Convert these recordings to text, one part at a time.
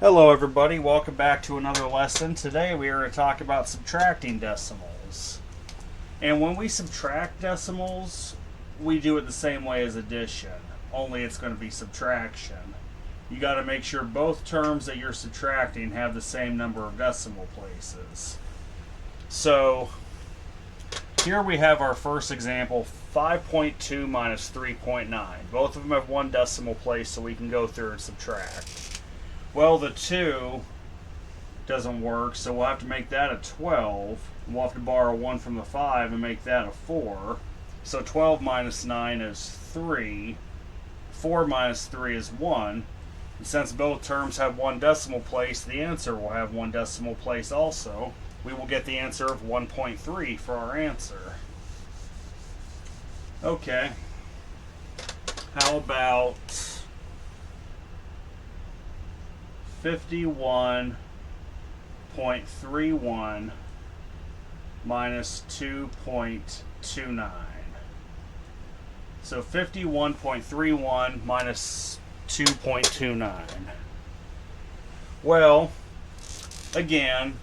Hello everybody, welcome back to another lesson. Today we are going to talk about subtracting decimals. And when we subtract decimals, we do it the same way as addition, only it's going to be subtraction. You got to make sure both terms that you're subtracting have the same number of decimal places. So here we have our first example, 5.2 minus 3.9. Both of them have one decimal place, so we can go through and subtract. Well, the 2 doesn't work, so we'll have to make that a 12. We'll have to borrow 1 from the 5 and make that a 4. So 12 minus 9 is 3. 4 minus 3 is 1. And since both terms have one decimal place, the answer will have one decimal place also. We will get the answer of 1.3 for our answer. Okay. How about 51.31 minus 2.29. So 51.31 minus 2.29. Well, again,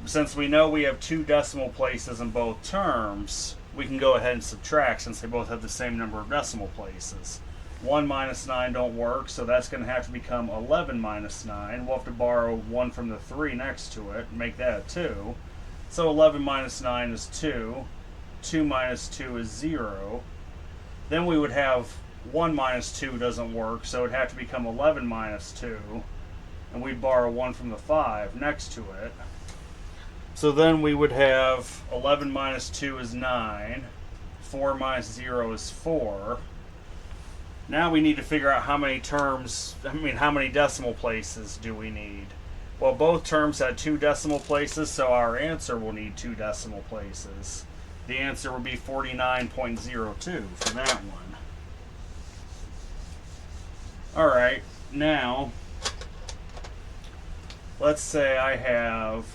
since we know we have two decimal places in both terms, we can go ahead and subtract since they both have the same number of decimal places. 1 minus 9 don't work, so that's going to have to become 11 minus 9. We'll have to borrow 1 from the 3 next to it and make that a 2. So 11 minus 9 is 2. 2 minus 2 is 0. Then we would have 1 minus 2 doesn't work, so it would have to become 11 minus 2. And we'd borrow 1 from the 5 next to it. So then we would have 11 minus 2 is 9. 4 minus 0 is 4. Now we need to figure out how many decimal places do we need? Well, both terms had two decimal places, so our answer will need two decimal places. The answer would be 49.02 for that one. Alright, now, let's say I have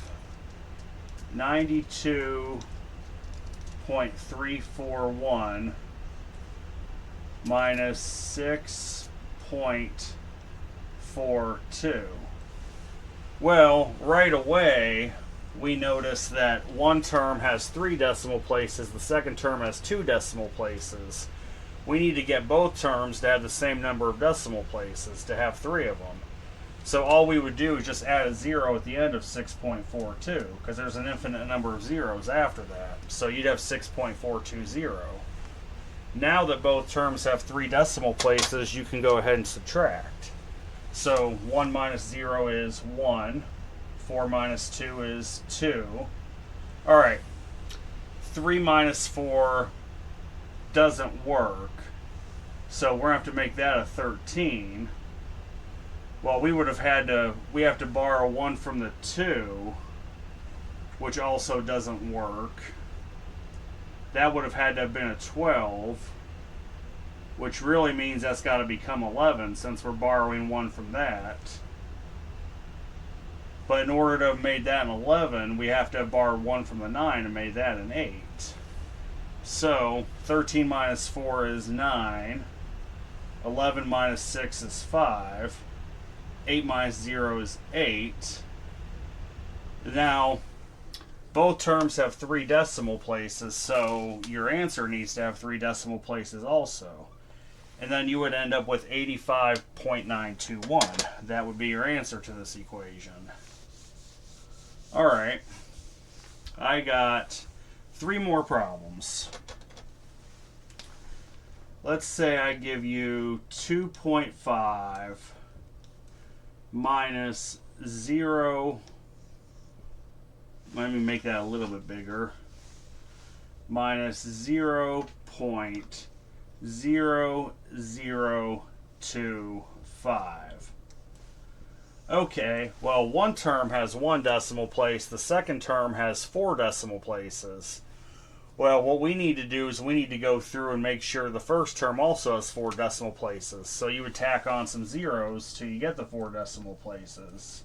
92.341 minus 6.42. Well, right away, we notice that one term has 3 decimal places, the second term has 2 decimal places. We need to get both terms to have the same number of decimal places, to have 3 of them. So all we would do is just add a 0 at the end of 6.42, because there's an infinite number of zeros after that. So you'd have 6.420. Now that both terms have 3 decimal places, you can go ahead and subtract. So 1 minus 0 is 1. 4 minus 2 is 2. Alright. 3 minus 4 doesn't work. So we're going to have to make that a 13. Well, we have to borrow 1 from the 2, which also doesn't work. That would have had to have been a 12, which really means that's got to become 11 since we're borrowing 1 from that. But in order to have made that an 11, we have to have borrowed 1 from the 9 and made that an 8. So 13 minus 4 is 9. 11 minus 6 is 5. 8 minus 0 is 8. Now, both terms have 3 decimal places, so your answer needs to have 3 decimal places also. And then you would end up with 85.921. That would be your answer to this equation. Alright, I got 3 more problems. Let's say I give you 2.5 minus 0. Let me make that a little bit bigger. Minus 0.0025. Okay, well, one term has 1 decimal place. The second term has 4 decimal places. Well, what we need to do is we need to go through and make sure the first term also has 4 decimal places. So you would tack on some zeros till you get the 4 decimal places.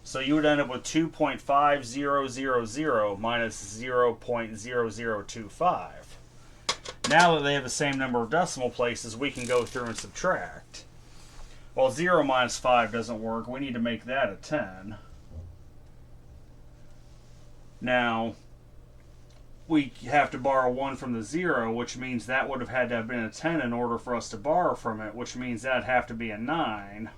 So you would end up with 2.5000 minus 0.0025. Now that they have the same number of decimal places, we can go through and subtract. Well, 0 minus 5 doesn't work. We need to make that a 10. Now, we have to borrow 1 from the 0, which means that would have had to have been a 10 in order for us to borrow from it, which means that'd have to be a 9.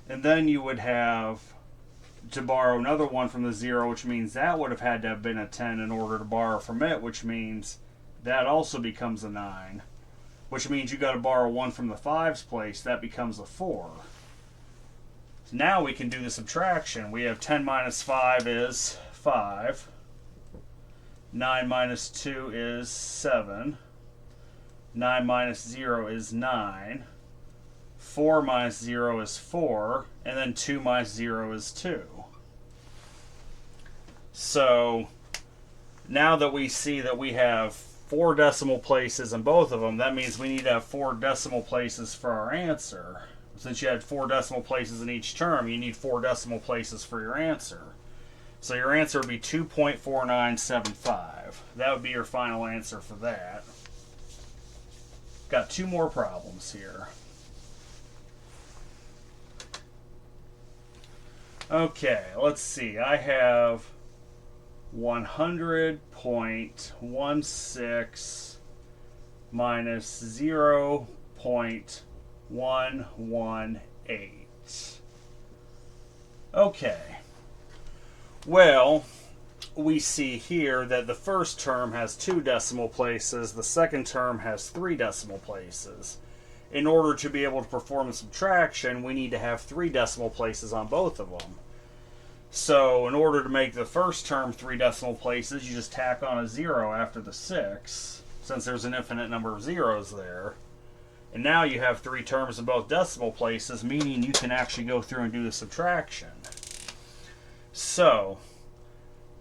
And then you would have to borrow another 1 from the 0, which means that would have had to have been a 10 in order to borrow from it, which means that also becomes a 9. Which means you got to borrow 1 from the 5's place. That becomes a 4. So now we can do the subtraction. We have 10 minus 5 is 5. 9 minus 2 is 7. 9 minus 0 is 9. 4 minus 0 is 4. And then 2 minus 0 is 2. So now that we see that we have 4 decimal places in both of them, that means we need to have 4 decimal places for our answer. Since you had 4 decimal places in each term, you need 4 decimal places for your answer. So your answer would be 2.4975. That would be your final answer for that. Got 2 more problems here. Okay, let's see. I have 100.16 minus 0.118. Okay. Well, we see here that the first term has 2 decimal places, the second term has 3 decimal places. In order to be able to perform the subtraction, we need to have 3 decimal places on both of them. So in order to make the first term 3 decimal places, you just tack on a 0 after the 6, since there's an infinite number of zeros there. And now you have 3 terms in both decimal places, meaning you can actually go through and do the subtraction. So,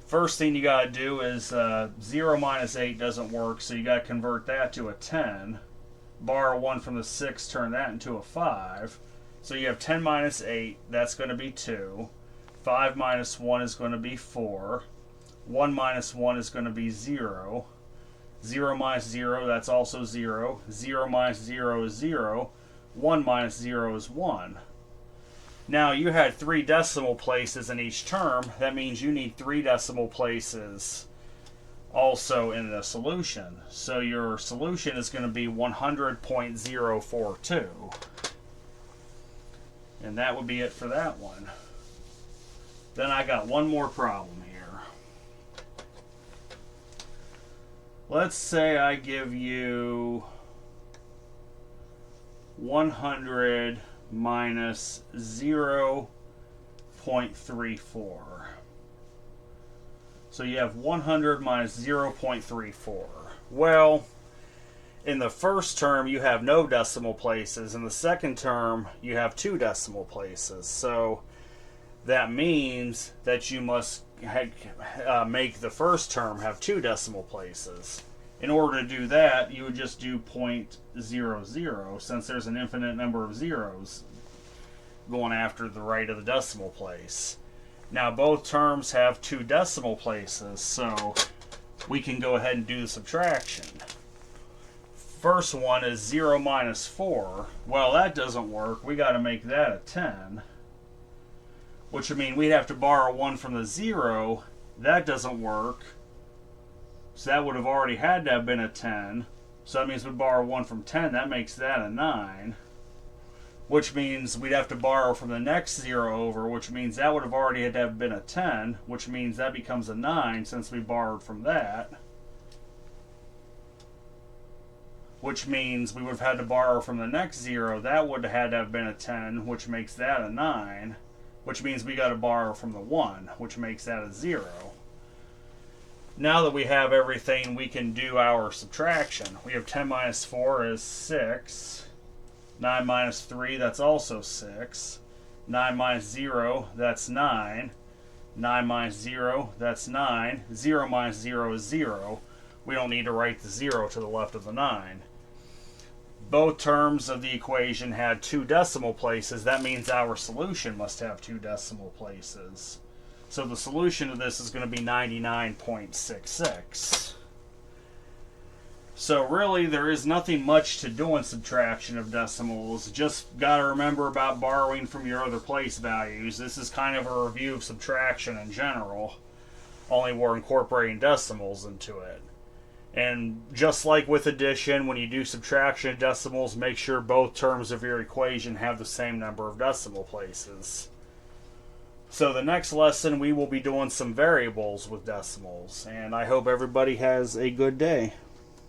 first thing you got to do is 0 minus 8 doesn't work, so you got to convert that to a 10. Borrow 1 from the 6, turn that into a 5. So you have 10 minus 8, that's going to be 2. 5 minus 1 is going to be 4. 1 minus 1 is going to be 0. 0 minus 0, that's also 0. 0 minus 0 is 0. 1 minus 0 is 1. Now, you had 3 decimal places in each term. That means you need 3 decimal places also in the solution. So your solution is going to be 100.042. And that would be it for that one. Then I got one more problem here. Let's say I give you 100 minus 0.34. So you have 100 minus 0.34. Well, in the first term you have no decimal places. In the second term you have 2 decimal places. So that means that you must make the first term have 2 decimal places. In order to do that, you would just do 0.00, since there's an infinite number of zeros going after the right of the decimal place. Now both terms have 2 decimal places, so we can go ahead and do the subtraction. First one is 0 minus 4. Well, that doesn't work. We got to make that a 10. Which would mean we'd have to borrow 1 from the 0. That doesn't work. So that would have already had to have been a 10. So that means we'd borrow 1 from 10. That makes that a 9. Which means we'd have to borrow from the next 0 over, which means that would have already had to have been a 10, which means that becomes a 9 since we borrowed from that. Which means we would have had to borrow from the next 0. That would have had to have been a 10, which makes that a 9. Which means we got to borrow from the 1, which makes that a 0. Now that we have everything, we can do our subtraction. We have 10 minus 4 is 6. 9 minus 3, that's also 6. 9 minus 0, that's 9. 9 minus 0, that's 9. 0 minus 0 is 0. We don't need to write the 0 to the left of the 9. Both terms of the equation had 2 decimal places. That means our solution must have 2 decimal places. So the solution to this is going to be 99.66. So really, there is nothing much to doing subtraction of decimals. Just got to remember about borrowing from your other place values. This is kind of a review of subtraction in general, only we're incorporating decimals into it. And just like with addition, when you do subtraction of decimals, make sure both terms of your equation have the same number of decimal places. So the next lesson we will be doing some variables with decimals, and I hope everybody has a good day.